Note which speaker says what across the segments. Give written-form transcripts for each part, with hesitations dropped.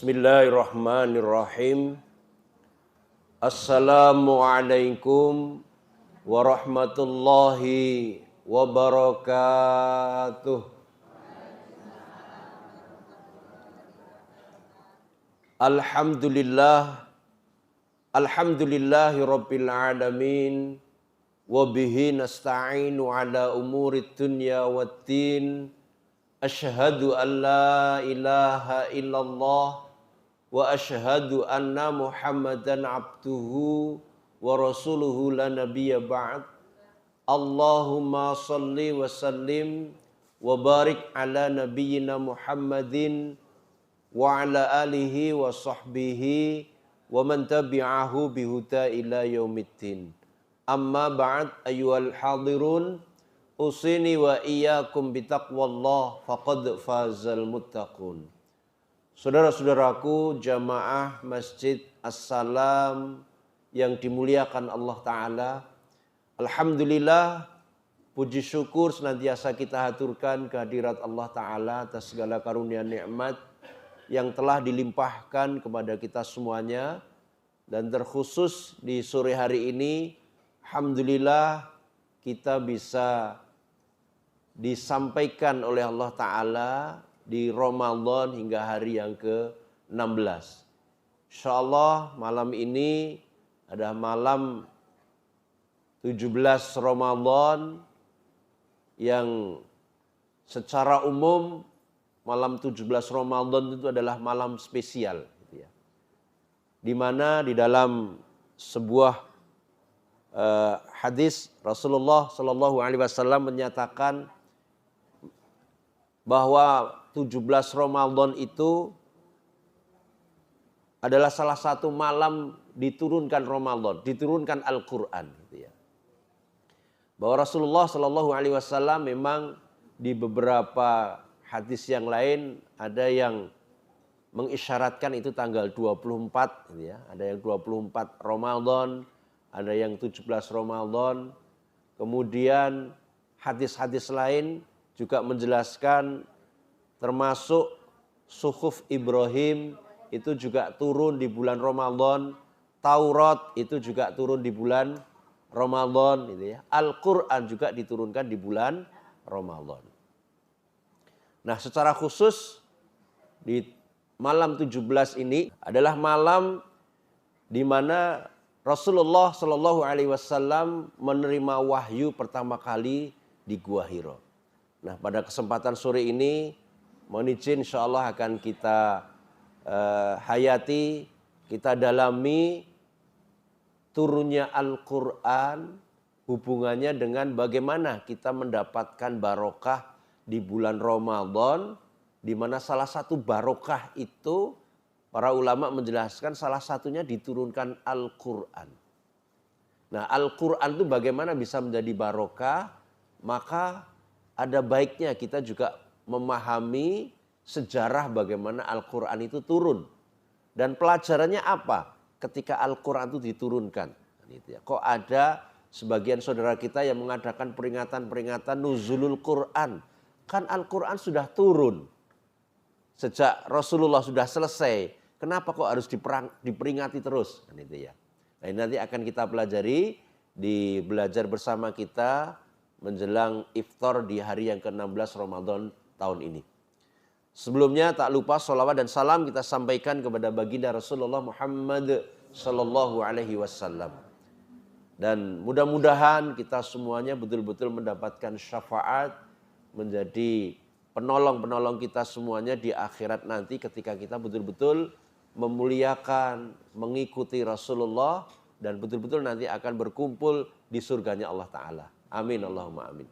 Speaker 1: Bismillahirrahmanirrahim. Assalamualaikum warahmatullahi wabarakatuh. Alhamdulillahi rabbil alamin. Wabihi nasta'inu ala umurid dunya waddin. Asyhadu an la ilaha illallah wa asyhadu anna Muhammadan abduhu wa rasuluhu la nabiyya ba'd. Allahumma salli wa sallim wa barik ala nabiyyina Muhammadin wa ala alihi wa sahbihi wa man tabi'ahu bihuda ila yaumiddin. Amma ba'd ayyuhal hadirun, usini wa iyyakum bitaqwallah faqad fazal muttaqun. Saudara-saudaraku jamaah Masjid As-Salam yang dimuliakan Allah Ta'ala, alhamdulillah, puji syukur senantiasa kita haturkan kehadirat Allah Ta'ala atas segala karunia nikmat yang telah dilimpahkan kepada kita semuanya. Dan terkhusus di sore hari ini, alhamdulillah kita bisa disampaikan oleh Allah Ta'ala di Ramadan hingga hari yang ke-16. Insyaallah malam ini ada malam 17 Ramadan yang secara umum malam 17 Ramadan itu adalah malam spesial, gitu ya. Di mana di dalam sebuah hadis Rasulullah Shallallahu Alaihi Wasallam menyatakan bahwa 17 Ramadan itu adalah salah satu malam diturunkan Ramadan, diturunkan Al-Quran, gitu ya. Bahwa Rasulullah Shallallahu Alaihi Wasallam memang di beberapa hadis yang lain ada yang mengisyaratkan itu tanggal 24, gitu ya. Ada yang 24 Ramadan, ada yang 17 Ramadan. Kemudian hadis-hadis lain juga menjelaskan termasuk suhuf Ibrahim itu juga turun di bulan Ramadan. Taurat itu juga turun di bulan Ramadan, gitu ya. Al-Quran juga diturunkan di bulan Ramadan. Nah, secara khusus di malam 17 ini adalah malam di mana Rasulullah Shallallahu Alaihi Wasallam menerima wahyu pertama kali di Gua Hiro. Nah, pada kesempatan sore ini, mohon izin insyaallah akan kita hayati, kita dalami turunnya Al-Quran, hubungannya dengan bagaimana kita mendapatkan barokah di bulan Ramadan, di mana salah satu barokah itu para ulama menjelaskan salah satunya diturunkan Al-Quran. Nah, Al-Quran itu bagaimana bisa menjadi barokah? Maka ada baiknya kita juga memahami sejarah bagaimana Al-Quran itu turun. Dan pelajarannya apa ketika Al-Quran itu diturunkan? Kok ada sebagian saudara kita yang mengadakan peringatan-peringatan nuzulul Quran? Kan Al-Quran sudah turun. Sejak Rasulullah sudah selesai, kenapa kok harus diperingati terus? Nah, ini nanti akan kita pelajari di belajar bersama kita menjelang iftar di hari yang ke-16 Ramadan tahun ini. Sebelumnya tak lupa sholawat dan salam kita sampaikan kepada baginda Rasulullah Muhammad Sallallahu Alaihi Wasallam. Dan mudah-mudahan kita semuanya betul-betul mendapatkan syafaat, menjadi penolong-penolong kita semuanya di akhirat nanti ketika kita betul-betul memuliakan, mengikuti Rasulullah dan betul-betul nanti akan berkumpul di surganya Allah Ta'ala. Amin, Allahumma amin.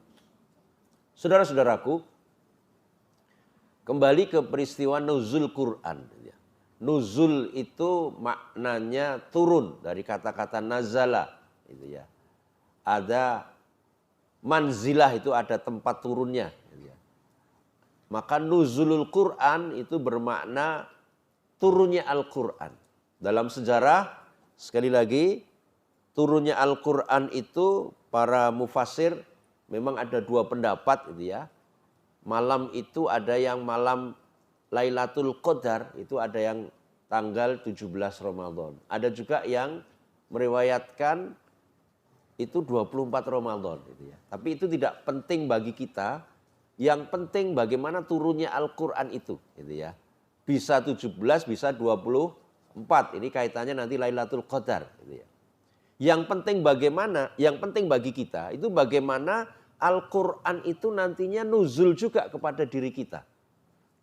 Speaker 1: Saudara-saudaraku, kembali ke peristiwa nuzul Quran. Nuzul itu maknanya turun, dari kata-kata nazala. Ada manzilah, itu ada tempat turunnya. Maka nuzulul Quran itu bermakna turunnya Al-Quran. Dalam sejarah, sekali lagi, turunnya Al-Quran itu para mufassir memang ada dua pendapat, gitu ya. Malam itu ada yang malam Lailatul Qadar, itu ada yang tanggal 17 Ramadan. Ada juga yang meriwayatkan itu 24 Ramadan. Gitu ya. Tapi itu tidak penting bagi kita. Yang penting bagaimana turunnya Al-Quran itu. Gitu ya. Bisa 17, bisa 24. Ini kaitannya nanti Lailatul Qadar. Gitu ya. Yang penting bagaimana, yang penting bagi kita itu bagaimana Al-Quran itu nantinya nuzul juga kepada diri kita.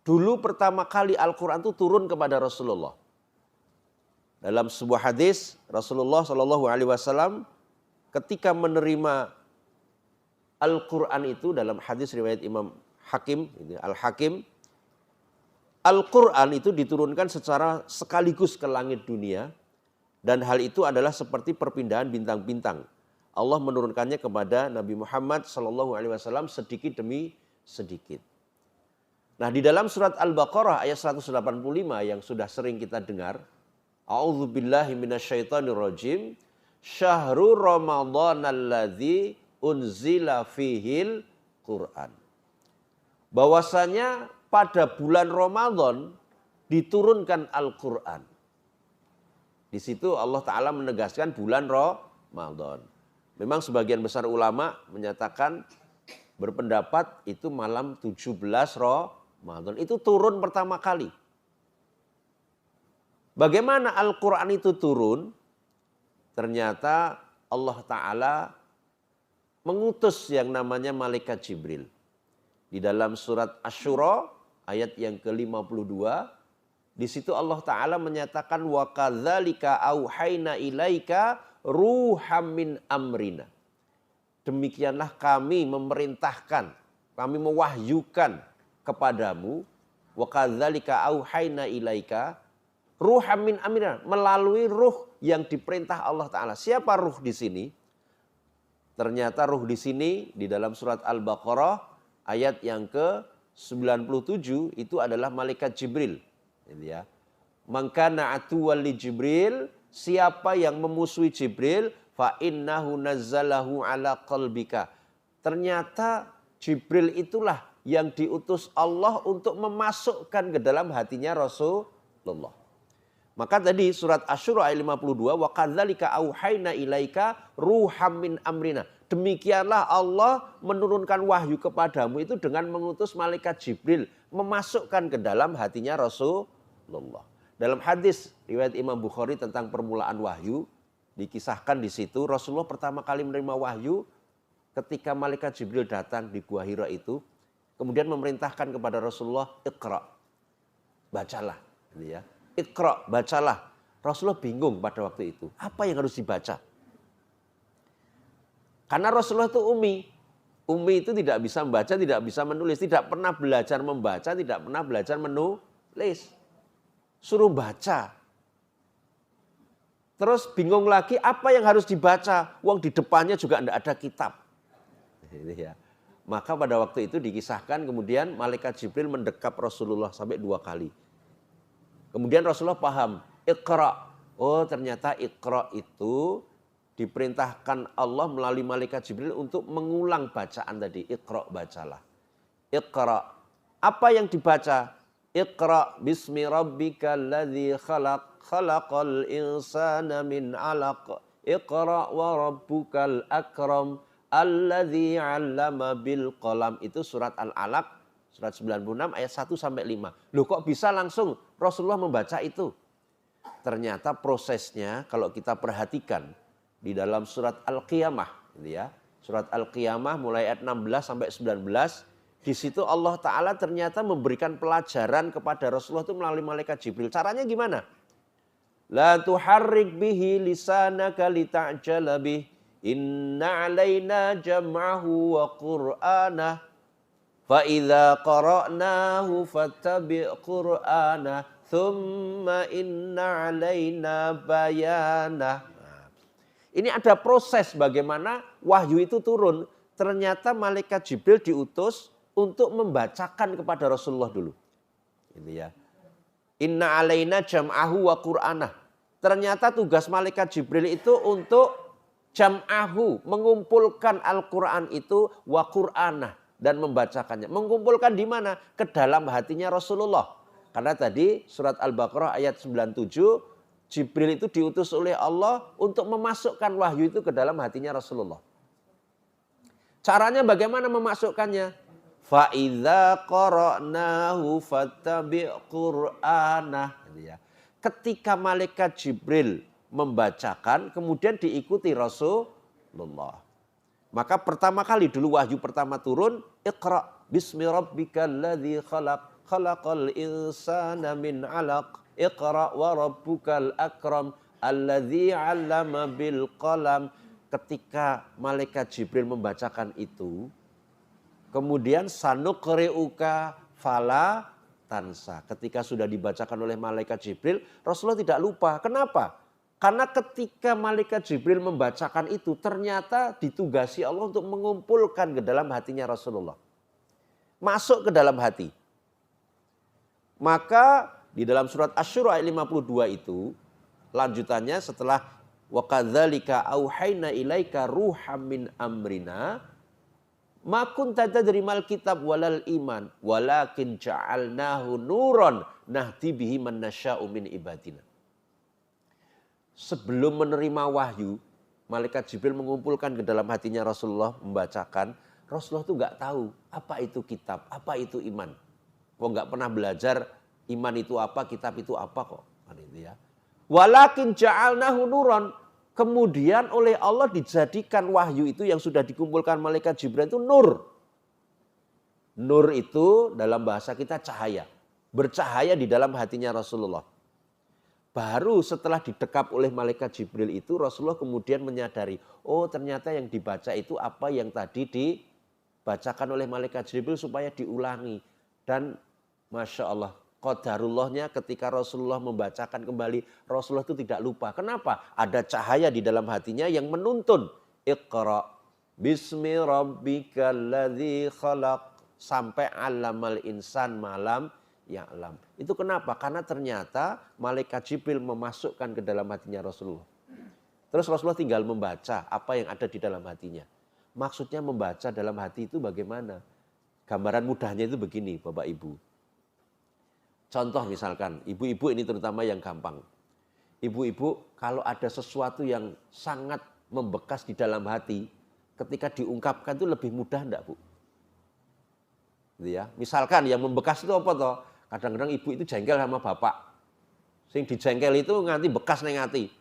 Speaker 1: Dulu pertama kali Al-Quran itu turun kepada Rasulullah. Dalam sebuah hadis Rasulullah SAW ketika menerima Al-Quran itu dalam hadis riwayat Imam Hakim, Al-Hakim, Al-Quran itu diturunkan secara sekaligus ke langit dunia dan hal itu adalah seperti perpindahan bintang-bintang. Allah menurunkannya kepada Nabi Muhammad SAW sedikit demi sedikit. Nah di dalam surat Al-Baqarah ayat 185 yang sudah sering kita dengar. A'udzubillahi minasyaitonirrajim. Syahrul Ramadan alladzi unzila fihil Qur'an. Bahwasanya pada bulan Ramadan diturunkan Al-Qur'an. Di situ Allah Ta'ala menegaskan bulan Ramadan. Memang sebagian besar ulama menyatakan berpendapat itu malam 17 Ramadan. Itu turun pertama kali. Bagaimana Al-Quran itu turun? Ternyata Allah Ta'ala mengutus yang namanya Malaikat Jibril. Di dalam surat Asy-Syura ayat yang ke-52. Di situ Allah Ta'ala menyatakan wa kadzalika auhayna ilaika ruham min amrina. Demikianlah kami memerintahkan, kami mewahyukan kepadamu wa kadzalika auhayna ilaika ruham min amrina, melalui ruh yang diperintah Allah Ta'ala. Siapa ruh di sini? Ternyata ruh di sini di dalam surat Al-Baqarah ayat yang ke-97 itu adalah malaikat Jibril. Ya. Man kana atuwwal li Jibril, siapa yang memusuhi Jibril, fa innahu nazzalahu ala qalbika. Ternyata Jibril itulah yang diutus Allah untuk memasukkan ke dalam hatinya Rasulullah. Maka tadi surat Asy-Syura ayat 52 wa kadzalika auhayna ilaika ruham min amrina. Demikianlah Allah menurunkan wahyu kepadamu itu dengan mengutus malaikat Jibril memasukkan ke dalam hatinya Rasulullah. Dalam hadis riwayat Imam Bukhari tentang permulaan wahyu dikisahkan di situ Rasulullah pertama kali menerima wahyu ketika malaikat Jibril datang di Gua Hira itu, kemudian memerintahkan kepada Rasulullah, Iqra, bacalah. Ini ya. Iqra, bacalah. Rasulullah bingung pada waktu itu. Apa yang harus dibaca? Karena Rasulullah itu ummi. Ummi itu tidak bisa membaca, tidak bisa menulis. Tidak pernah belajar membaca, tidak pernah belajar menulis. Suruh baca. Terus bingung lagi apa yang harus dibaca. Wong di depannya juga tidak ada kitab. Ini ya. Maka pada waktu itu dikisahkan kemudian malaikat Jibril mendekap Rasulullah sampai 2 kali. Kemudian Rasulullah paham, Iqra. Oh ternyata Iqra itu diperintahkan Allah melalui malaikat Jibril untuk mengulang bacaan tadi. Iqra, bacalah. Iqra. Apa yang dibaca? Iqra bismi rabbikal ladzi khalaq. Khalaqal insana min 'alaq. Iqra wa rabbukal akram. Alladzi 'allama bil qalam. Itu surat Al-Alaq. Surat 96 ayat 1 sampai 5. Loh kok bisa langsung Rasulullah membaca itu? Ternyata prosesnya kalau kita perhatikan di dalam surat Al-Qiyamah, gitu ya. Surat Al-Qiyamah mulai ayat 16 sampai 19, di situ Allah Ta'ala ternyata memberikan pelajaran kepada Rasulullah itu melalui malaikat Jibril. Caranya gimana? La tuharrik bihi lisanaka lita'jala bih. Inna alaina jam'ahu wa qur'anah. فَإِذَا قَرَأْنَاهُ فَاتَّبِعْ قُرْآنَهُ ثُمَّ إِنَّ عَلَيْنَا بَيَانَهُ. Ini ada proses bagaimana wahyu itu turun. Ternyata malaikat Jibril diutus untuk membacakan kepada Rasulullah dulu. Ini ya. Inna alaina jam'ahu wa qur'anah. Ternyata tugas malaikat Jibril itu untuk jam'ahu, mengumpulkan Al-Qur'an itu wa qur'anah. Dan membacakannya. Mengumpulkan di mana? Ke dalam hatinya Rasulullah. Karena tadi surat Al-Baqarah ayat 97, Jibril itu diutus oleh Allah untuk memasukkan wahyu itu ke dalam hatinya Rasulullah. Caranya bagaimana memasukkannya? Fa'idza qara'nahu fattabi' qur'anah. Ketika malaikat Jibril membacakan, kemudian diikuti Rasulullah. Maka pertama kali dulu wahyu pertama turun, Iqra' bismi rabbikal ladzi khalaq, khalaqal insana min 'alaq, Iqra' wa rabbukal akram, alladzi 'allama bil qalam. Ketika malaikat Jibril membacakan itu, kemudian sanuqri'uka fala tansa. Ketika sudah dibacakan oleh malaikat Jibril, Rasulullah tidak lupa. Kenapa? Karena ketika malaikat Jibril membacakan itu, ternyata ditugasi Allah untuk mengumpulkan ke dalam hatinya Rasulullah. Masuk ke dalam hati. Maka di dalam surat Asy-Syura ayat 52 itu, lanjutannya setelah wa kadzalika auhayna ilaika ruham min amrina ma kunta tadri mal kitab walal iman walakin ja'alnahu nuran nahdi bihi man nasya'u min ibadina. Sebelum menerima wahyu, malaikat Jibril mengumpulkan ke dalam hatinya Rasulullah, membacakan. Rasulullah itu enggak tahu apa itu kitab, apa itu iman. Kok enggak pernah belajar iman itu apa, kitab itu apa kok. Gitu ya. Walakin ja'alnahu nuran. Kemudian oleh Allah dijadikan wahyu itu yang sudah dikumpulkan malaikat Jibril itu nur. Nur itu dalam bahasa kita cahaya. Bercahaya di dalam hatinya Rasulullah. Baru setelah didekap oleh malaikat Jibril itu Rasulullah kemudian menyadari. Oh ternyata yang dibaca itu apa yang tadi dibacakan oleh malaikat Jibril supaya diulangi. Dan Masya Allah. Qadarullahnya ketika Rasulullah membacakan kembali, Rasulullah itu tidak lupa. Kenapa? Ada cahaya di dalam hatinya yang menuntun. Iqra' bismi rabbikal ladzi khalaq sampai 'allamal insan malam ya'lam. Itu kenapa? Karena ternyata malaikat Jibril memasukkan ke dalam hatinya Rasulullah. Terus Rasulullah tinggal membaca apa yang ada di dalam hatinya. Maksudnya membaca dalam hati itu bagaimana? Gambaran mudahnya itu begini Bapak Ibu. Contoh misalkan, ibu-ibu ini terutama yang gampang. Ibu-ibu kalau ada sesuatu yang sangat membekas di dalam hati, ketika diungkapkan itu lebih mudah enggak Bu? Gitu ya. Misalkan yang membekas itu apa toh? Kadang-kadang ibu itu jengkel sama bapak. Sing dijengkel itu nganti bekas neng ati.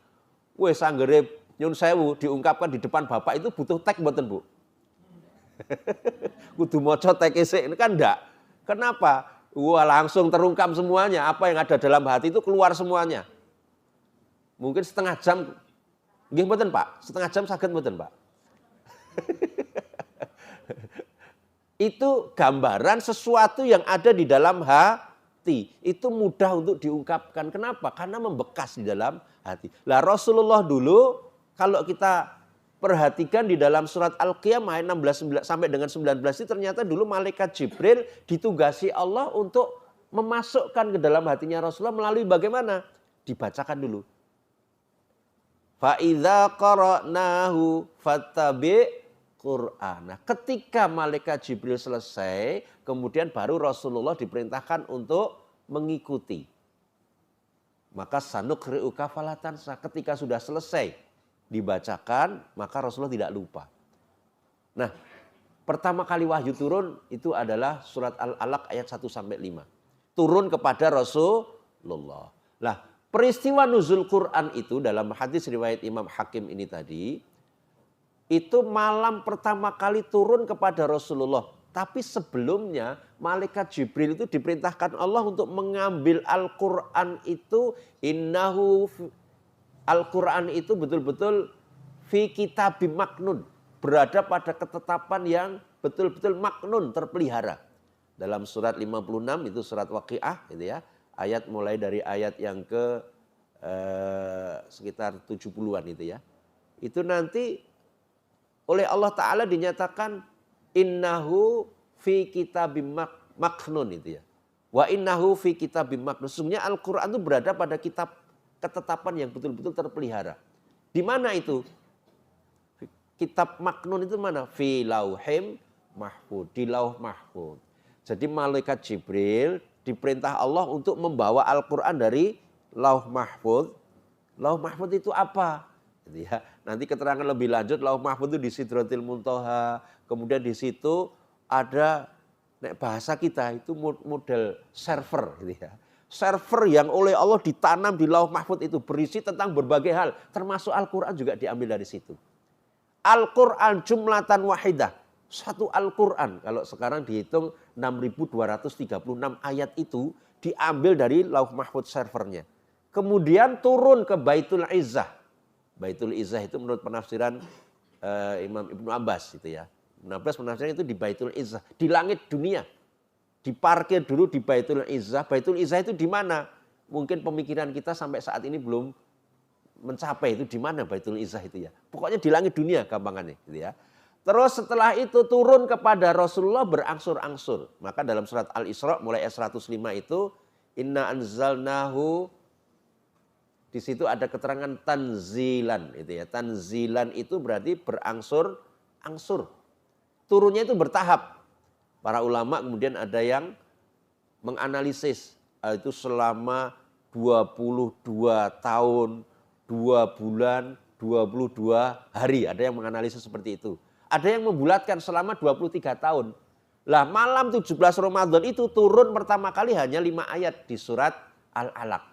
Speaker 1: Wes anggere nyun sewu diungkapkan di depan bapak itu butuh tek mboten Bu? Kudu maca teke sik kan enggak. Kenapa? Wah langsung terungkap semuanya, apa yang ada dalam hati itu keluar semuanya. Mungkin setengah jam, nggih mboten Pak? Setengah jam saged mboten Pak? Itu gambaran sesuatu yang ada di dalam hati. Itu mudah untuk diungkapkan. Kenapa? Karena membekas di dalam hati. Lah Rasulullah dulu, kalau kita perhatikan di dalam surat Al-Qiyamah ayat 16 sampai dengan 19 itu ternyata dulu malaikat Jibril ditugasi Allah untuk memasukkan ke dalam hatinya Rasulullah melalui bagaimana? Dibacakan dulu. Fa idza qara'nahu fattabi' qur'ana. Ketika malaikat Jibril selesai, kemudian baru Rasulullah diperintahkan untuk mengikuti. Maka sanuqri'uka fala tansa. Ketika sudah selesai dibacakan, maka Rasulullah tidak lupa. Nah, pertama kali wahyu turun itu adalah surat Al-Alaq ayat 1 sampai 5. Turun kepada Rasulullah. Nah, peristiwa nuzul Quran itu dalam hadis riwayat Imam Hakim ini tadi, itu malam pertama kali turun kepada Rasulullah. Tapi sebelumnya malaikat Jibril itu diperintahkan Allah untuk mengambil Al-Quran itu Al-Quran itu betul-betul fi kitabim maknun. Berada pada ketetapan yang betul-betul maknun, terpelihara. Dalam surat 56 itu surat Waqiah gitu ya. Ayat mulai dari ayat yang ke sekitar 70-an itu ya. Itu nanti oleh Allah Ta'ala dinyatakan innahu fi kitabim maknun itu ya. Wa innahu fi kitabim maknun. Sesungguhnya Al-Quran itu berada pada kitab ketetapan yang betul-betul terpelihara. Di mana itu? Kitab maknun itu mana? Fi lauhim mahfud. Di lauh mahfud. Jadi malaikat Jibril diperintah Allah untuk membawa Al-Quran dari Lauh Mahfuz. Lauh Mahfuz itu apa? Gitu ya. Nanti keterangan lebih lanjut, Lauh Mahfuz itu di Sidratil Muntaha. Kemudian di situ ada bahasa kita itu model server gitu ya. Server yang oleh Allah ditanam di Lauh Mahfuz itu berisi tentang berbagai hal, termasuk Al-Quran juga diambil dari situ. Al-Quran jumlatan wahidah, satu Al-Quran kalau sekarang dihitung 6.236 ayat itu diambil dari Lauh Mahfuz servernya. Kemudian turun ke Baitul Izzah. Baitul Izzah itu menurut penafsiran Imam Ibnu Abbas itu ya. Ibnu Abbas penafsiran itu di Baitul Izzah, di langit dunia. Diparkir dulu di Baitul Izzah. Baitul Izzah itu di mana? Mungkin pemikiran kita sampai saat ini belum mencapai itu di mana Baitul Izzah itu ya. Pokoknya di langit dunia gampangannya gitu ya. Terus setelah itu turun kepada Rasulullah berangsur-angsur. Maka dalam surat Al-Isra mulai ayat 105 itu inna anzalnahu, di situ ada keterangan tanzilan itu ya. Tanzilan itu berarti berangsur-angsur. Turunnya itu bertahap. Para ulama kemudian ada yang menganalisis itu selama 22 tahun, 2 bulan, 22 hari. Ada yang menganalisis seperti itu. Ada yang membulatkan selama 23 tahun. Lah malam 17 Ramadan itu turun pertama kali hanya 5 ayat di surat Al-Alaq.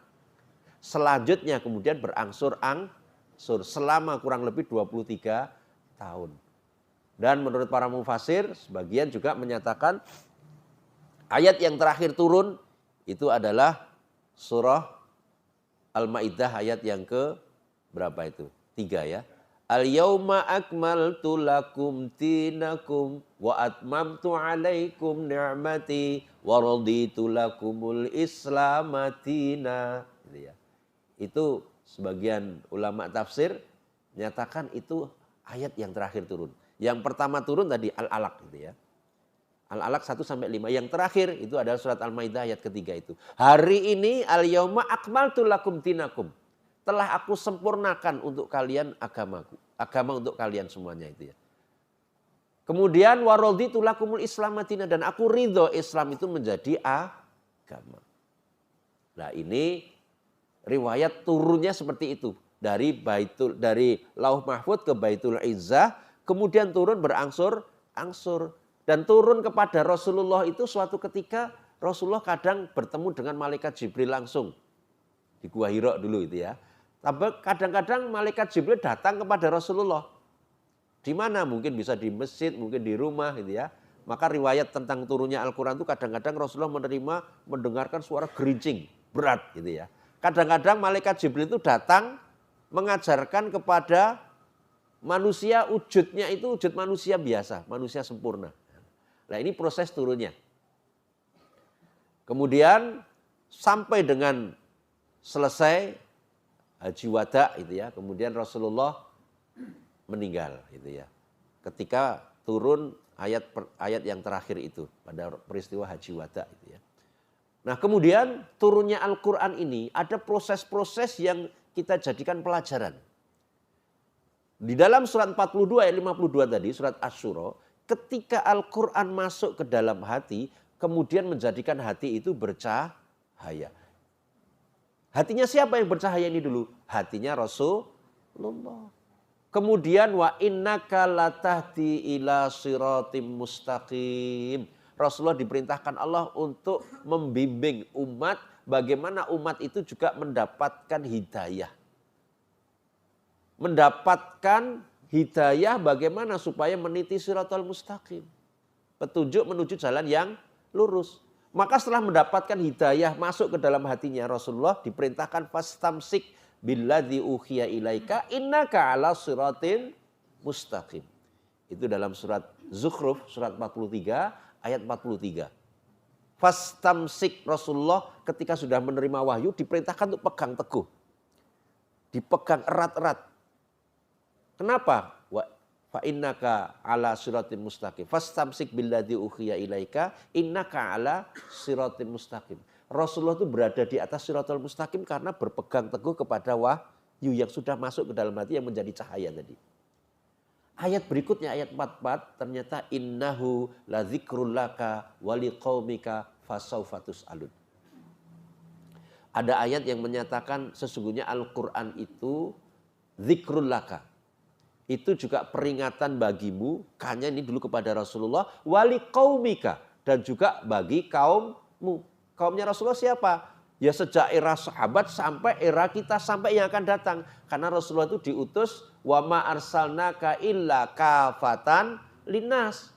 Speaker 1: Selanjutnya kemudian berangsur-angsur selama kurang lebih 23 tahun. Dan menurut para mufasir, sebagian juga menyatakan ayat yang terakhir turun itu adalah surah Al-Maidah ayat yang ke berapa itu? 3 ya. Al-yauma akmaltu lakum dinakum wa atmamtu alaikum ni'mati wa raditu lakumul islama dina. Itu sebagian ulama tafsir menyatakan itu ayat yang terakhir turun. Yang pertama turun tadi Al-Alaq gitu ya. Al-Alaq 1-5. Yang terakhir itu adalah surat Al-Maidah ayat ketiga itu. Hari ini al-yauma akmaltu lakum dinakum. Telah aku sempurnakan untuk kalian agamaku. Agama untuk kalian semuanya itu ya. Kemudian waraditu lakumul islamatina, dan aku ridho Islam itu menjadi agama. Nah ini riwayat turunnya seperti itu. Dari Lauh Mahfuz ke Baitul Izzah. Kemudian turun berangsur-angsur. Dan turun kepada Rasulullah itu suatu ketika Rasulullah kadang bertemu dengan malaikat Jibril langsung. Di Gua Hira dulu itu ya. Tapi kadang-kadang malaikat Jibril datang kepada Rasulullah. Di mana? Mungkin bisa di masjid, mungkin di rumah gitu ya. Maka riwayat tentang turunnya Al-Quran itu kadang-kadang Rasulullah mendengarkan suara gerincing berat gitu ya. Kadang-kadang malaikat Jibril itu datang mengajarkan kepada manusia, wujudnya itu wujud manusia biasa, manusia sempurna. Nah ini proses turunnya. Kemudian sampai dengan selesai Haji Wada itu ya, kemudian Rasulullah meninggal gitu ya. Ketika turun ayat yang terakhir itu pada peristiwa Haji Wada itu ya. Nah kemudian turunnya Al-Quran ini ada proses-proses yang kita jadikan pelajaran. Di dalam surat 42 ayat 52 tadi, surat Asy-Syura, ketika Al-Quran masuk ke dalam hati, kemudian menjadikan hati itu bercahaya. Hatinya siapa yang bercahaya ini dulu? Hatinya Rasulullah. Kemudian wa innaka latahdi ila siratim mustaqim. Rasulullah diperintahkan Allah untuk membimbing umat, bagaimana umat itu juga mendapatkan hidayah. Mendapatkan hidayah bagaimana supaya meniti siratal mustaqim. Petunjuk menuju jalan yang lurus. Maka setelah mendapatkan hidayah masuk ke dalam hatinya, Rasulullah diperintahkan fastamsik billadzi uhiya ilaika innaka ala siratin mustaqim. Itu dalam surat Zukhruf surat 43 ayat 43. Fastamsik, Rasulullah ketika sudah menerima wahyu diperintahkan untuk pegang teguh. Dipegang erat-erat. Kenapa? Fa innaka ala siratin mustaqim. Fastamsik billadzi uhiya ilaika innaka ala siratin mustaqim. Rasulullah itu berada di atas siratal mustaqim karena berpegang teguh kepada wahyu yang sudah masuk ke dalam hati yang menjadi cahaya tadi. Ayat berikutnya ayat 44 ternyata innahu la dzikrul laka wa liqaumika fasaufa tus'alun. Ada ayat yang menyatakan sesungguhnya Al-Quran itu zikrul laka. Itu juga peringatan bagimu, hanya ini dulu kepada Rasulullah, wali qaumika, dan juga bagi kaummu. Kaumnya Rasulullah siapa? Ya sejak era sahabat sampai era kita, sampai yang akan datang. Karena Rasulullah itu diutus, wa ma arsalnaka illa kafatan linnas.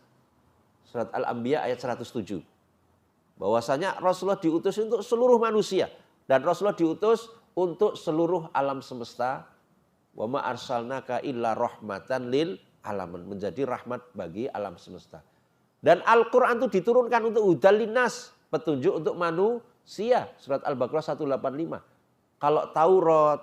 Speaker 1: Surat Al-Anbiya ayat 107. Bahwasanya Rasulullah diutus untuk seluruh manusia. Dan Rasulullah diutus untuk seluruh alam semesta. Wa ma arsalnaka illa rahmatan lil alamin, menjadi rahmat bagi alam semesta. Dan Al-Qur'an itu diturunkan untuk hudal linnas, petunjuk untuk manusia. Surat Al-Baqarah 185. Kalau Taurat,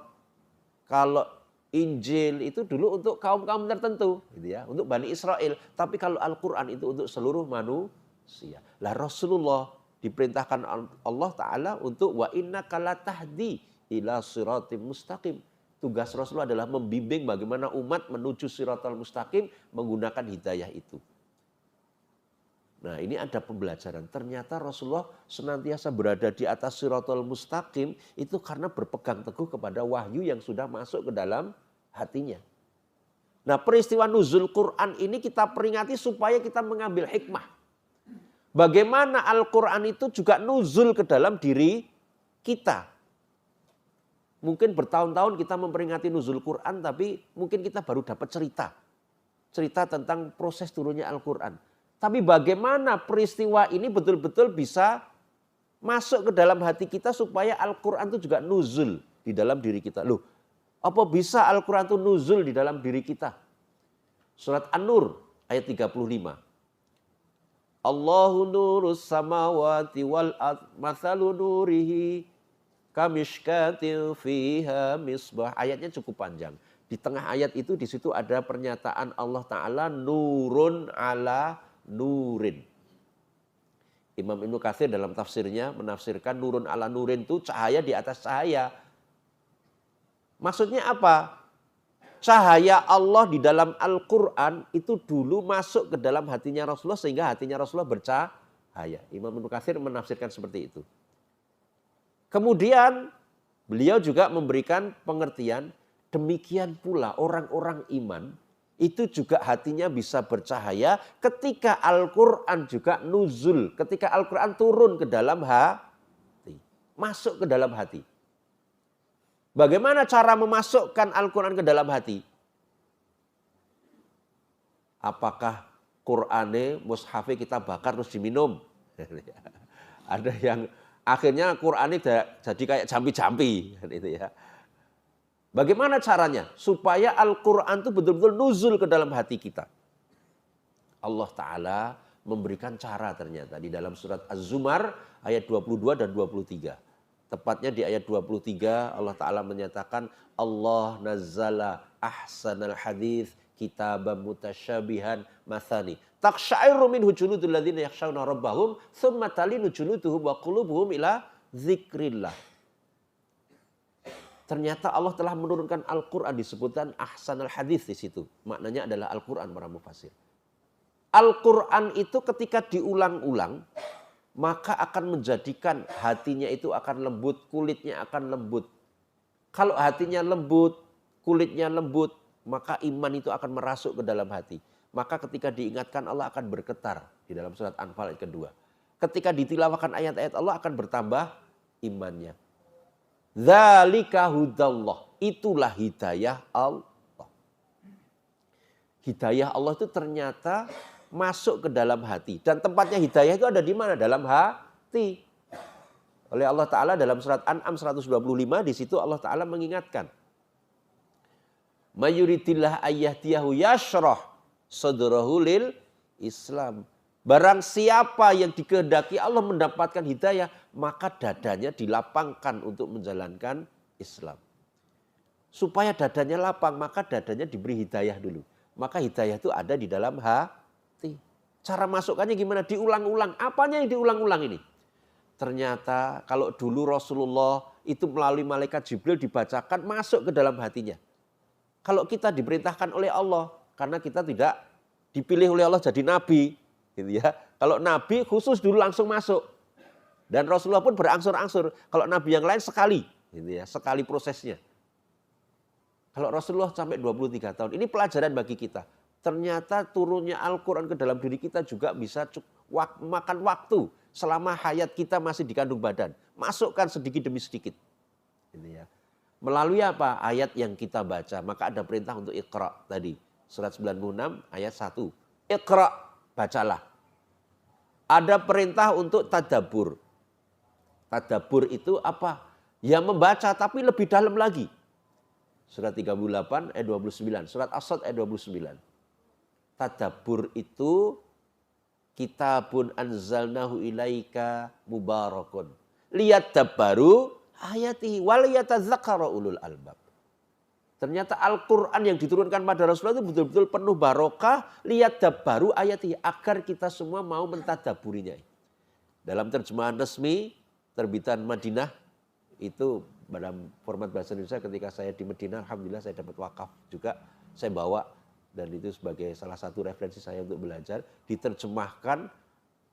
Speaker 1: kalau Injil itu dulu untuk kaum-kaum tertentu, gitu ya, untuk Bani Israel. Tapi kalau Al-Qur'an itu untuk seluruh manusia. Lah Rasulullah diperintahkan Allah Ta'ala untuk wa innaka latahdi ila siratim mustaqim. Tugas Rasulullah adalah membimbing bagaimana umat menuju siratal mustaqim menggunakan hidayah itu. Nah ini ada pembelajaran. Ternyata Rasulullah senantiasa berada di atas siratal mustaqim itu karena berpegang teguh kepada wahyu yang sudah masuk ke dalam hatinya. Nah peristiwa nuzul Quran ini kita peringati supaya kita mengambil hikmah. Bagaimana Al-Quran itu juga nuzul ke dalam diri kita. Mungkin bertahun-tahun kita memperingati nuzul Quran, tapi mungkin kita baru dapat cerita. Cerita tentang proses turunnya Al-Quran. Tapi bagaimana peristiwa ini betul-betul bisa masuk ke dalam hati kita supaya Al-Quran itu juga nuzul di dalam diri kita. Loh, apa bisa Al-Quran itu nuzul di dalam diri kita? Surat An-Nur ayat 35. Allahu nurus samawati wal ardh mathalu nurihi kamishkatin fiha misbah. Ayatnya cukup panjang. Di tengah ayat itu di situ ada pernyataan Allah Ta'ala nurun ala nurin. Imam Ibnu Katsir dalam tafsirnya menafsirkan nurun ala nurin itu cahaya di atas cahaya. Maksudnya apa? Cahaya Allah di dalam Al-Quran itu dulu masuk ke dalam hatinya Rasulullah sehingga hatinya Rasulullah bercahaya. Imam Ibnu Katsir menafsirkan seperti itu. Kemudian beliau juga memberikan pengertian demikian pula orang-orang iman itu juga hatinya bisa bercahaya ketika Al-Quran juga nuzul. Ketika Al-Quran turun ke dalam hati. Masuk ke dalam hati. Bagaimana cara memasukkan Al-Quran ke dalam hati? Apakah Qur'ane, mushafnya kita bakar terus diminum? Ada yang akhirnya Qur'ane jadi kayak jampi-jampi. Gitu ya. Bagaimana caranya? Supaya Al-Quran itu betul-betul nuzul ke dalam hati kita. Allah Ta'ala memberikan cara ternyata di dalam surat Az-Zumar ayat 22 dan 23. Tepatnya di ayat 23 Allah Ta'ala menyatakan Allah nazzala ahsanal hadits kitaban mutasyabihan mathani taqsha'iru minhu juludul ladzina yakhshawna rabbahum tsumma talinu juluduhum wa qulubuhum ila dzikrillah. Ternyata Allah telah menurunkan Al-Quran disebutkan ahsanal hadits di situ. Maknanya adalah Al-Quran para mufassir. Al-Quran itu ketika diulang-ulang maka akan menjadikan hatinya itu akan lembut, kulitnya akan lembut. Kalau hatinya lembut, kulitnya lembut, maka iman itu akan merasuk ke dalam hati. Maka ketika diingatkan Allah akan bergetar di dalam surat Anfal ayat kedua. Ketika ditilawahkan ayat-ayat Allah akan bertambah imannya. Dzalika hudallah, itulah hidayah Allah. Hidayah Allah itu ternyata masuk ke dalam hati. Dan tempatnya hidayah itu ada di mana? Dalam hati. Oleh Allah Ta'ala dalam surat An'am 125 di situ Allah Ta'ala mengingatkan. Mayuridillah ayyahdiyahu yashrah sadrahu lil Islam. Barang siapa yang dikehendaki Allah mendapatkan hidayah, maka dadanya dilapangkan untuk menjalankan Islam. Supaya dadanya lapang, maka dadanya diberi hidayah dulu. Maka hidayah itu ada di dalam hati. Cara masukkannya gimana? Diulang-ulang. Apanya yang diulang-ulang ini? Ternyata kalau dulu Rasulullah itu melalui malaikat Jibril dibacakan masuk ke dalam hatinya. Kalau kita diperintahkan oleh Allah, karena kita tidak dipilih oleh Allah jadi nabi, gitu ya. Kalau nabi khusus dulu langsung masuk. Dan Rasulullah pun berangsur-angsur. Kalau Nabi yang lain sekali, gitu ya, sekali prosesnya. Kalau Rasulullah sampai 23 tahun, ini pelajaran bagi kita. Ternyata turunnya Al-Quran ke dalam diri kita juga bisa makan waktu selama hayat kita masih di kandung badan. Masukkan sedikit demi sedikit. Ini ya. Melalui apa? Ayat yang kita baca. Maka ada perintah untuk Iqra tadi. Surat 96 ayat 1. Iqra, bacalah. Ada perintah untuk tadabbur. Tadabbur itu apa? Ya membaca tapi lebih dalam lagi. Surat 38 ayat 29. Surat As-Sad ayat 29. Tadabbur itu kitabun anzalnahu ilaika mubarakun. Liyadabbaru ayatihi waliyatadzakkara ulul albab. Ternyata Al-Quran yang diturunkan pada Rasulullah itu betul-betul penuh barokah. Liyadabbaru ayatihi, agar kita semua mau mentadabburinya. Dalam terjemahan resmi terbitan Madinah itu dalam format bahasa Indonesia, ketika saya di Madinah, alhamdulillah saya dapat wakaf juga, saya bawa, dan itu sebagai salah satu referensi saya untuk belajar, diterjemahkan,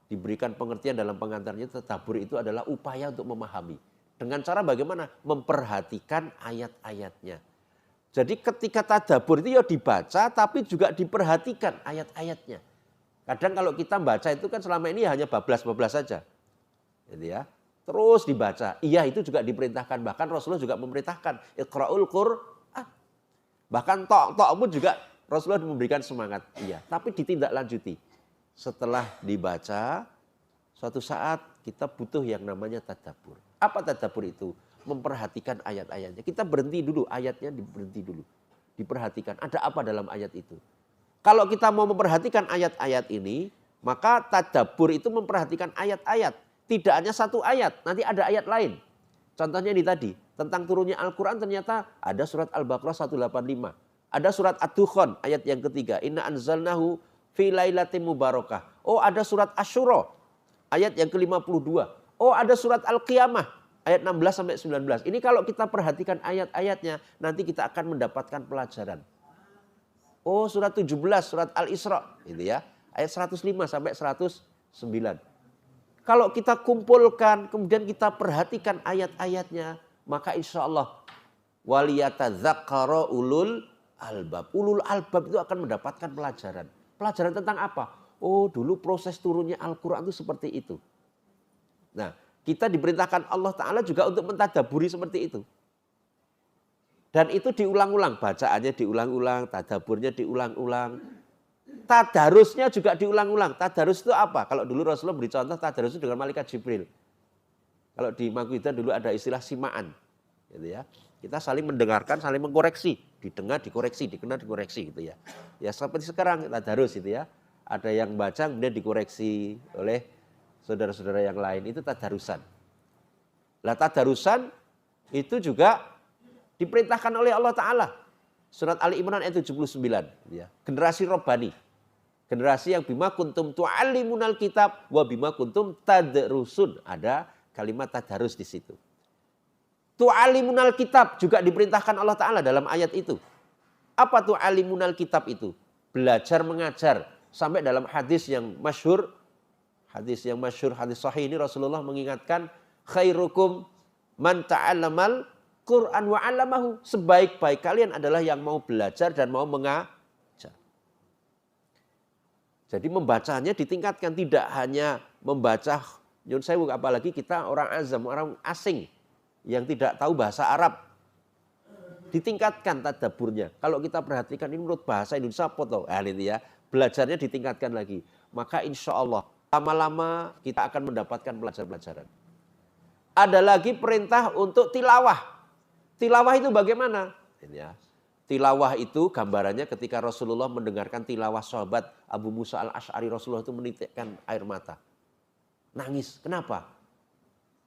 Speaker 1: diberikan pengertian dalam pengantarnya, tadabbur itu adalah upaya untuk memahami. Dengan cara bagaimana? Memperhatikan ayat-ayatnya. Jadi ketika tadabbur itu ya dibaca, tapi juga diperhatikan ayat-ayatnya. Kadang kalau kita baca itu kan selama ini hanya bablas-bablas saja. Gitu ya. Terus dibaca. Iya, itu juga diperintahkan. Bahkan Rasulullah juga memerintahkan. Iqra'ul Qur'an. Bahkan tok-tok pun juga Rasulullah memberikan semangat. Iya, tapi ditindaklanjuti. Setelah dibaca, suatu saat kita butuh yang namanya tadabbur. Apa tadabbur itu? Memperhatikan ayat-ayatnya. Kita berhenti dulu, ayatnya berhenti dulu. Diperhatikan, ada apa dalam ayat itu. Kalau kita mau memperhatikan ayat-ayat ini, maka tadabbur itu memperhatikan ayat-ayat. Tidak hanya satu ayat, nanti ada ayat lain. Contohnya ini tadi, tentang turunnya Al-Quran ternyata ada surat Al-Baqarah 185. Ada surat Ad-Dukhan ayat yang ketiga. Inna anzalnahu fi lailatin mubarakah. Oh, ada surat Asyura ayat yang ke-52. Oh, ada surat Al-Qiyamah ayat 16 sampai 19. Ini kalau kita perhatikan ayat-ayatnya, nanti kita akan mendapatkan pelajaran. Oh, surat 17, surat Al-Isra, gitu ya. Ayat 105 sampai 109. Kalau kita kumpulkan, kemudian kita perhatikan ayat-ayatnya, maka insya Allah waliyatadzakkara ulul albab. Ulul albab itu akan mendapatkan pelajaran. Pelajaran tentang apa? Oh, dulu proses turunnya Al-Quran itu seperti itu. Nah, kita diperintahkan Allah Ta'ala juga untuk mentadabburi seperti itu. Dan itu diulang-ulang, bacaannya diulang-ulang, tadabburnya diulang-ulang. Tadarusnya juga diulang-ulang. Tadarus itu apa? Kalau dulu Rasulullah beri contoh tadarus itu dengan malaikat Jibril. Kalau di Maghribi dulu ada istilah simaan. Gitu ya. Kita saling mendengarkan, saling mengkoreksi. Didengar, dikoreksi, dikenal, dikoreksi gitu ya. Ya seperti sekarang tadarus gitu ya. Ada yang baca kemudian dikoreksi oleh saudara-saudara yang lain. Itu tadarusan. Lah tadarusan itu juga diperintahkan oleh Allah Ta'ala. Surat Ali Imran ayat 79. Ya. Generasi Robbani. Generasi yang bima kuntum tu'allimunal kitab wa bima kuntum tadrusun. Ada kalimat tadarus di situ. Tu'allimunal kitab juga diperintahkan Allah Ta'ala dalam ayat itu. Apa tu'allimunal kitab itu? Belajar mengajar. Sampai dalam hadis yang masyhur, hadis sahih ini Rasulullah mengingatkan, khairukum man ta'allamal Quran wa 'allamahu. Sebaik-baik kalian adalah yang mau belajar dan mau mengajar. Jadi membacanya ditingkatkan, tidak hanya membaca nyun sewu, apalagi kita orang azam, orang asing yang tidak tahu bahasa Arab. Ditingkatkan tadabburnya. Kalau kita perhatikan ini menurut bahasa Indonesia apa toh? Ya, belajarnya ditingkatkan lagi. Maka insya Allah lama-lama kita akan mendapatkan pelajaran-pelajaran. Ada lagi perintah untuk tilawah. Tilawah itu bagaimana? Ya. Tilawah itu gambarannya ketika Rasulullah mendengarkan tilawah sahabat Abu Musa al-Asy'ari, Rasulullah itu menitikkan air mata. Nangis. Kenapa?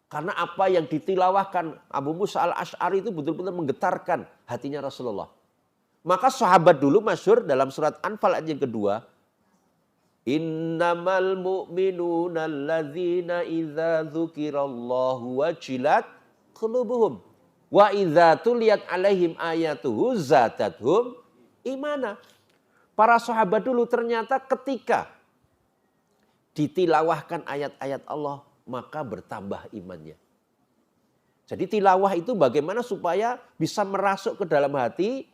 Speaker 1: Karena apa yang ditilawahkan Abu Musa al-Asy'ari itu betul-betul menggetarkan hatinya Rasulullah. Maka sahabat dulu masyhur dalam surat Anfal ayat yang kedua. Innamal mu'minuna alladzina idza dzukirallahu wajilat qulubuhum. Wa idza tuliyat alaihim ayatuhu zadathum imana. Para sahabat dulu ternyata ketika ditilawahkan ayat-ayat Allah, maka bertambah imannya. Jadi tilawah itu bagaimana supaya bisa merasuk ke dalam hati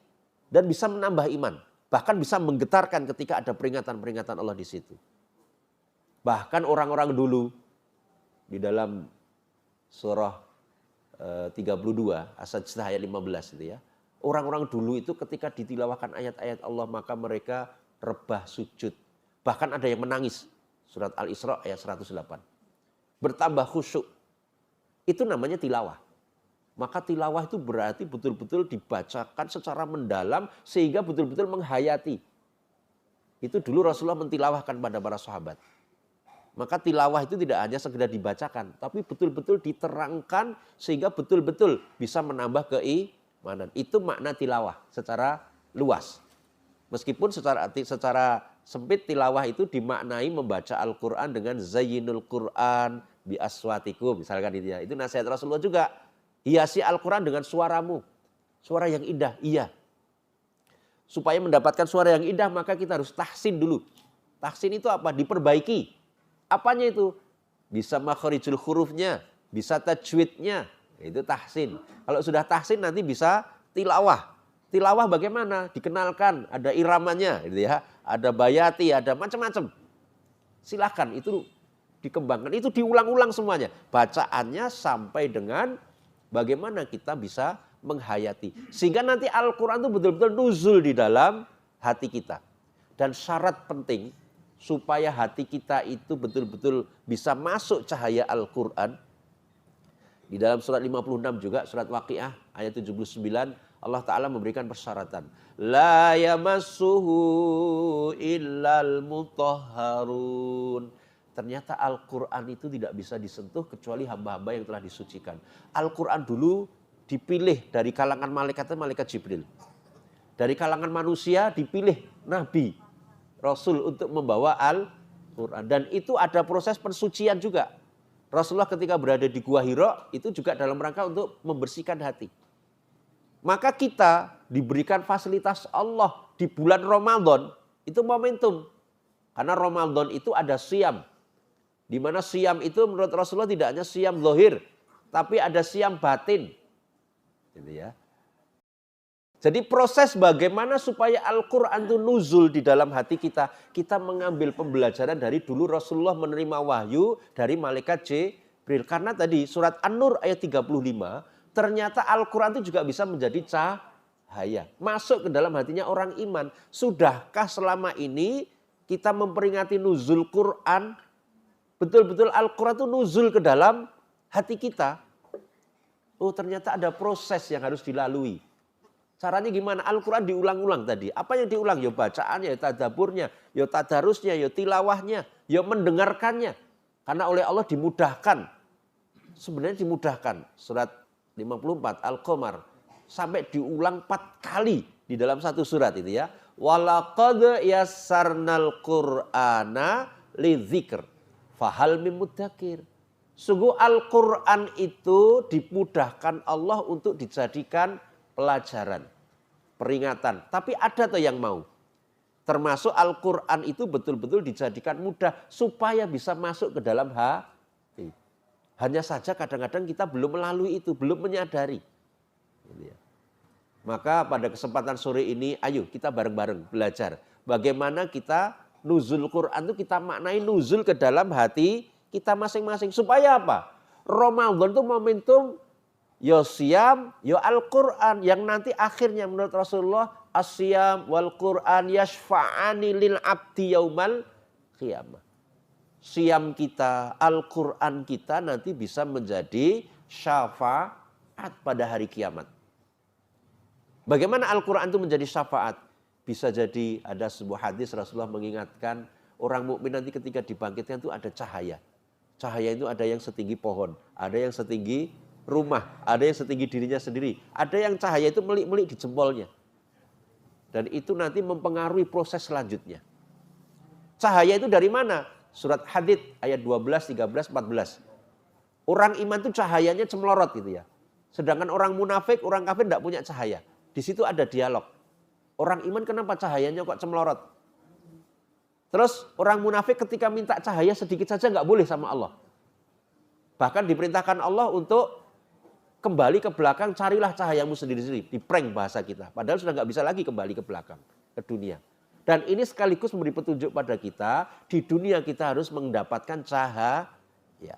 Speaker 1: dan bisa menambah iman. Bahkan bisa menggetarkan ketika ada peringatan-peringatan Allah di situ. Bahkan orang-orang dulu di dalam surah 32, As-Sajdah ayat 15 itu ya. Orang-orang dulu itu ketika ditilawahkan ayat-ayat Allah maka mereka rebah sujud. Bahkan ada yang menangis. Surat Al-Isra ayat 108. Bertambah khusyuk. Itu namanya tilawah. Maka tilawah itu berarti betul-betul dibacakan secara mendalam sehingga betul-betul menghayati. Itu dulu Rasulullah mentilawahkan pada para sahabat. Maka tilawah itu tidak hanya sekedar dibacakan, tapi betul-betul diterangkan sehingga betul-betul bisa menambah keimanan. Itu makna tilawah secara luas. Meskipun secara sempit tilawah itu dimaknai membaca Al-Quran dengan zayyinul Quran bi aswatikum. Misalkan itu ya. Itu nasihat Rasulullah juga. Hiasi Al-Quran dengan suaramu. Suara yang indah, iya. Supaya mendapatkan suara yang indah maka kita harus tahsin dulu. Tahsin itu apa? Diperbaiki. Apanya itu? Bisa makharijul hurufnya, bisa tajwidnya. Itu tahsin. Kalau sudah tahsin nanti bisa tilawah. Tilawah bagaimana? Dikenalkan, ada iramanya, gitu ya. Ada bayati, ada macam-macam. Silakan itu dikembangkan. Itu diulang-ulang semuanya. Bacaannya sampai dengan bagaimana kita bisa menghayati. Sehingga nanti Al-Quran itu betul-betul nuzul di dalam hati kita. Dan syarat penting supaya hati kita itu betul-betul bisa masuk cahaya Al-Quran. Di dalam surat 56 juga, surat Waqiah ayat 79, Allah Ta'ala memberikan persyaratan. La yamassuhu illal mutahharun. Ternyata Al-Quran itu tidak bisa disentuh kecuali hamba-hamba yang telah disucikan. Al-Quran dulu dipilih dari kalangan malaikat Jibril. Dari kalangan manusia dipilih Nabi, Rasul untuk membawa Al-Quran. Dan itu ada proses pensucian juga. Rasulullah ketika berada di Gua Hira itu juga dalam rangka untuk membersihkan hati. Maka kita diberikan fasilitas Allah di bulan Ramadan, itu momentum. Karena Ramadan itu ada siyam. Di mana siyam itu menurut Rasulullah tidak hanya siyam zahir, tapi ada siyam batin. Gitu ya. Jadi proses bagaimana supaya Al-Quran itu nuzul di dalam hati kita. Kita mengambil pembelajaran dari dulu Rasulullah menerima wahyu dari malaikat Jibril. Karena tadi surat An-Nur ayat 35, ternyata Al-Quran itu juga bisa menjadi cahaya. Masuk ke dalam hatinya orang iman. Sudahkah selama ini kita memperingati nuzul Quran? Betul-betul Al-Quran itu nuzul ke dalam hati kita. Oh ternyata ada proses yang harus dilalui. Caranya gimana? Al-Quran diulang-ulang tadi. Apa yang diulang? Ya bacaannya, ya tadaburnya, ya tadarusnya, ya tilawahnya, ya mendengarkannya. Karena oleh Allah dimudahkan. Sebenarnya dimudahkan. Surat 54 Al-Qamar. Sampai diulang 4 kali di dalam satu surat itu ya. Walaqad yassarnal Qur'ana lidzikr. Fahal mim mudzakir. Sungguh Al-Quran itu dimudahkan Allah untuk dijadikan pelajaran, peringatan. Tapi ada tuh yang mau. Termasuk Al-Quran itu betul-betul dijadikan mudah supaya bisa masuk ke dalam hati. Hanya saja kadang-kadang kita belum melalui itu, belum menyadari. Maka pada kesempatan sore ini, ayo kita bareng-bareng belajar. Bagaimana kita nuzul Quran itu kita maknai nuzul ke dalam hati kita masing-masing. Supaya apa? Ramadan itu momentum ya siyam, ya Al-Quran. Yang nanti akhirnya menurut Rasulullah, as-siyam wal Quran yashfa'ani lil abdi yaumal qiyamah. Siyam kita, Al-Quran kita nanti bisa menjadi syafaat pada hari kiamat. Bagaimana Al-Quran itu menjadi syafaat? Bisa jadi ada sebuah hadis Rasulullah mengingatkan orang mukmin nanti ketika dibangkitkan itu ada cahaya. Cahaya itu ada yang setinggi pohon, ada yang setinggi rumah, ada yang setinggi dirinya sendiri. Ada yang cahaya itu melik-melik di jempolnya. Dan itu nanti mempengaruhi proses selanjutnya. Cahaya itu dari mana? Surat Hadid ayat 12, 13, 14. Orang iman itu cahayanya cemelorot gitu ya. Sedangkan orang munafik, orang kafir tidak punya cahaya. Di situ ada dialog. Orang iman kenapa cahayanya kok cemelorot? Terus orang munafik ketika minta cahaya sedikit saja nggak boleh sama Allah. Bahkan diperintahkan Allah untuk kembali ke belakang, carilah cahayamu sendiri-sendiri. Di prank bahasa kita. Padahal sudah nggak bisa lagi kembali ke belakang, ke dunia. Dan ini sekaligus memberi petunjuk pada kita, di dunia kita harus mendapatkan cahaya.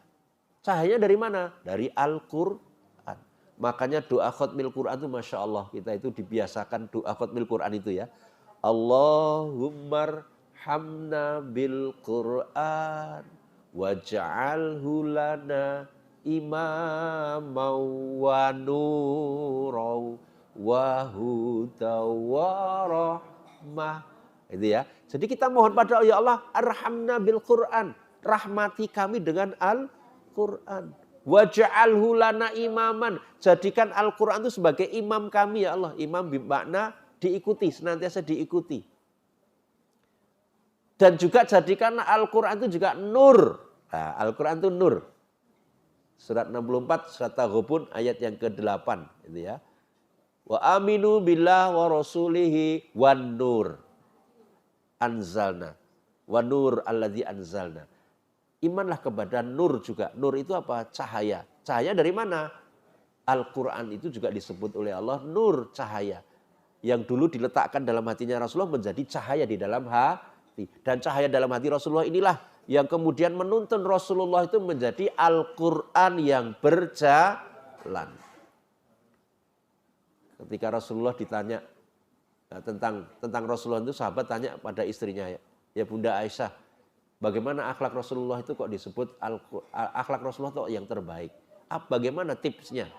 Speaker 1: Cahayanya dari mana? Dari Al-Quran. Makanya doa khutmil Quran itu Masya Allah. Kita itu dibiasakan doa khutmil Quran itu ya. Allahumma hamna bil Quran waj'alhu lana imamau wa nurau wa hudaw wa rahmah. Itu ya. Jadi kita mohon pada Allah, ya Allah, arhamna bil Quran. Rahmati kami dengan Al-Quran. Waj'alhu lana imaman. Jadikan Al-Quran itu sebagai imam kami ya Allah. Imam bermakna diikuti, senantiasa diikuti. Dan juga jadikan Al-Quran itu juga nur. Nah, Al-Quran itu nur. Surat 64, surat Taghabun ayat yang ke-8. Itu ya. Wa aminu billah wa rasulihi wan nur. Anzalna. Wa nur alladzi anzalna. Imanlah kepada nur juga. Nur itu apa? Cahaya. Cahaya dari mana? Al-Quran itu juga disebut oleh Allah nur, cahaya. Yang dulu diletakkan dalam hatinya Rasulullah menjadi cahaya di dalam hati. Dan cahaya dalam hati Rasulullah inilah yang kemudian menuntun Rasulullah itu menjadi Al-Quran yang berjalan. Ketika Rasulullah ditanya tentang Rasulullah itu, sahabat tanya pada istrinya, ya Bunda Aisyah, bagaimana akhlak Rasulullah itu kok disebut akhlak Rasulullah itu yang terbaik? Bagaimana tipsnya?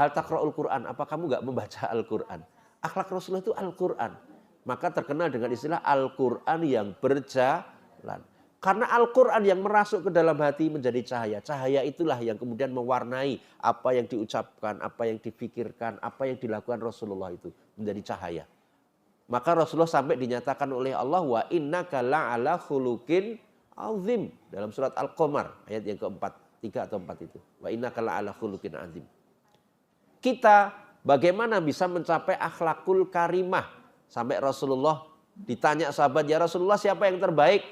Speaker 1: Hal takra'ul Quran, apa kamu gak membaca Al-Quran? Akhlak Rasulullah itu Al-Quran. Maka terkenal dengan istilah Al-Quran yang berjalan. Karena Al-Quran yang merasuk ke dalam hati menjadi cahaya. Cahaya itulah yang kemudian mewarnai apa yang diucapkan, apa yang difikirkan, apa yang dilakukan Rasulullah itu menjadi cahaya. Maka Rasulullah sampai dinyatakan oleh Allah, wa innaka la'ala khuluqin azim. Dalam surat Al-Qamar ayat yang keempat, 3 atau 4 itu. Wa innaka la'ala khuluqin azim. Kita bagaimana bisa mencapai akhlakul karimah? Sampai Rasulullah ditanya sahabat, ya Rasulullah siapa yang terbaik?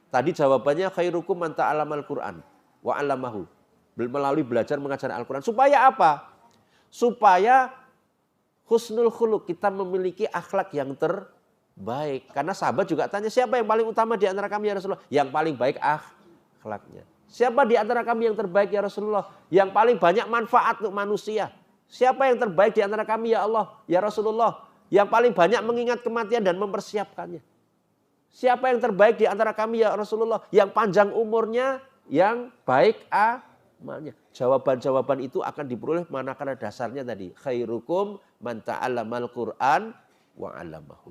Speaker 1: Tadi jawabannya khairukum man ta'allamal Qur'an wa 'allamahu. Melalui belajar mengajar Al-Quran. Supaya apa? Supaya husnul khuluq, kita memiliki akhlak yang terbaik. Karena sahabat juga tanya, siapa yang paling utama di antara kami ya Rasulullah? Yang paling baik akhlaknya. Siapa di antara kami yang terbaik ya Rasulullah? Yang paling banyak manfaat untuk manusia. Siapa yang terbaik di antara kami ya Allah? Ya Rasulullah. Yang paling banyak mengingat kematian dan mempersiapkannya. Siapa yang terbaik di antara kami ya Rasulullah? Yang panjang umurnya, yang baik amalnya. Jawaban-jawaban itu akan diperoleh manakala dasarnya tadi. Khairukum man ta'allamal Qur'an wa 'allamahu.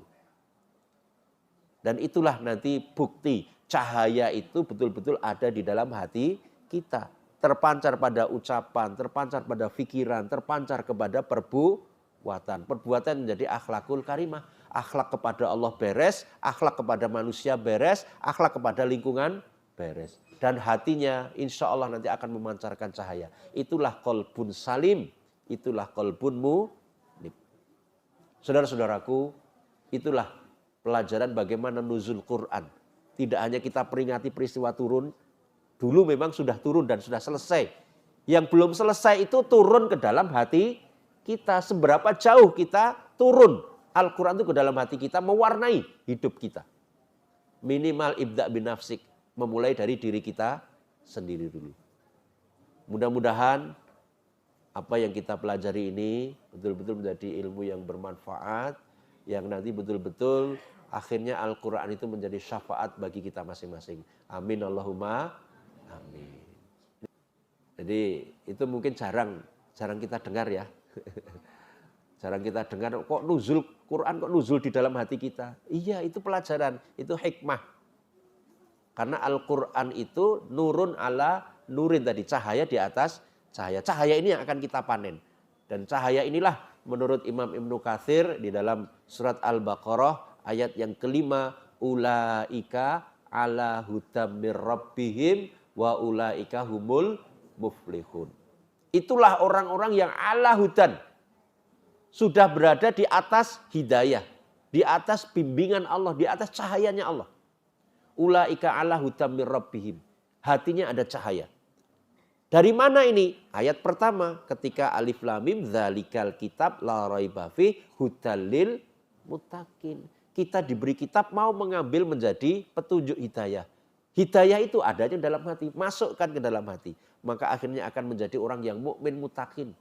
Speaker 1: Dan itulah nanti bukti cahaya itu betul-betul ada di dalam hati kita. Terpancar pada ucapan, terpancar pada pikiran, terpancar kepada perbuatan. Perbuatan menjadi akhlakul karimah. Akhlak kepada Allah beres, akhlak kepada manusia beres, akhlak kepada lingkungan beres. Dan hatinya insya Allah nanti akan memancarkan cahaya. Itulah qalbun salim, itulah qalbun munib. Saudara-saudaraku, itulah pelajaran bagaimana nuzul Quran. Tidak hanya kita peringati peristiwa turun, dulu memang sudah turun dan sudah selesai. Yang belum selesai itu turun ke dalam hati kita. Seberapa jauh kita turun Al-Quran itu ke dalam hati kita, mewarnai hidup kita. Minimal ibda' bin nafsik, memulai dari diri kita sendiri dulu. Mudah-mudahan apa yang kita pelajari ini betul-betul menjadi ilmu yang bermanfaat, yang nanti betul-betul akhirnya Al-Quran itu menjadi syafaat bagi kita masing-masing. Amin Allahumma amin. Jadi itu mungkin jarang kita dengar ya. Jarang kita dengar kok nuzul Quran, kok nuzul di dalam hati kita. Iya, itu pelajaran, itu hikmah. Karena Al-Quran itu nurun ala nurin tadi, cahaya di atas cahaya. Cahaya ini yang akan kita panen. Dan cahaya inilah menurut Imam Ibnu Katsir di dalam surat Al-Baqarah ayat yang kelima, ulaika ala hudam mir rabbihim wa ulaika humul muflihun. Itulah orang-orang yang ala hudan, sudah berada di atas hidayah, di atas bimbingan Allah, di atas cahayanya Allah. Ulaika ala hudam mir rabbihim. Hatinya ada cahaya. Dari mana ini? Ayat pertama ketika alif lam mim dzalikal kitab la raiba fi hudal lil muttaqin. Kita diberi kitab mau mengambil menjadi petunjuk hidayah. Hidayah itu adanya dalam hati, masukkan ke dalam hati. Maka akhirnya akan menjadi orang yang mukmin muttaqin.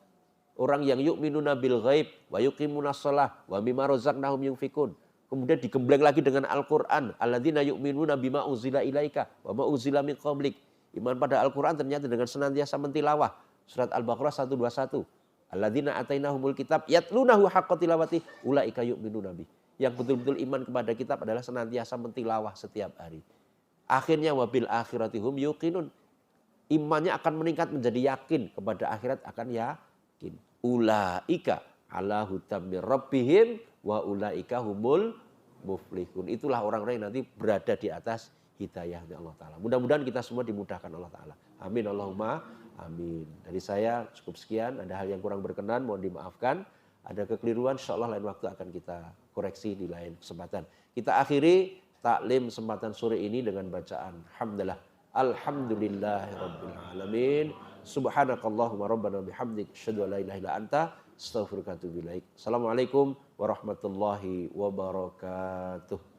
Speaker 1: Orang yang yu'minuna bil ghaib wa yuqimunas shalah wa mimma razaqnahum yunfikun. Kemudian digembleng lagi dengan Al-Qur'an, alladzina yu'minuna bima uzila ilaika wa ma uzila min qablik. Iman pada Al-Quran ternyata dengan senantiasa mentilawah. Surat Al-Baqarah 121. Alladzina atainahumul kitab yatlunahu haqqa tilawati ulaika yu'minuna bih. Yang betul-betul iman kepada kitab adalah senantiasa mentilawah setiap hari. Akhirnya wabil akhirati hum yuqinun. Imannya akan meningkat menjadi yakin kepada akhirat, akan yakin. Ulaika ala hudam mir rabbihim wa ulaika humul muflihun. Itulah orang-orang yang nanti berada di atas hidayahnya Allah Ta'ala. Mudah-mudahan kita semua dimudahkan Allah Ta'ala. Amin Allahumma amin. Dari saya cukup sekian. Ada hal yang kurang berkenan mohon dimaafkan. Ada kekeliruan insya Allah lain waktu akan kita koreksi di lain kesempatan. Kita akhiri taklim kesempatan sore ini dengan bacaan hamdalah. Alhamdulillahirabbil alamin. Subhanakallahumma rabbana bihamdik asyhadu an la ilaha illa anta astaghfiruka wa atubu ilaik. Assalamualaikum warahmatullahi wabarakatuh.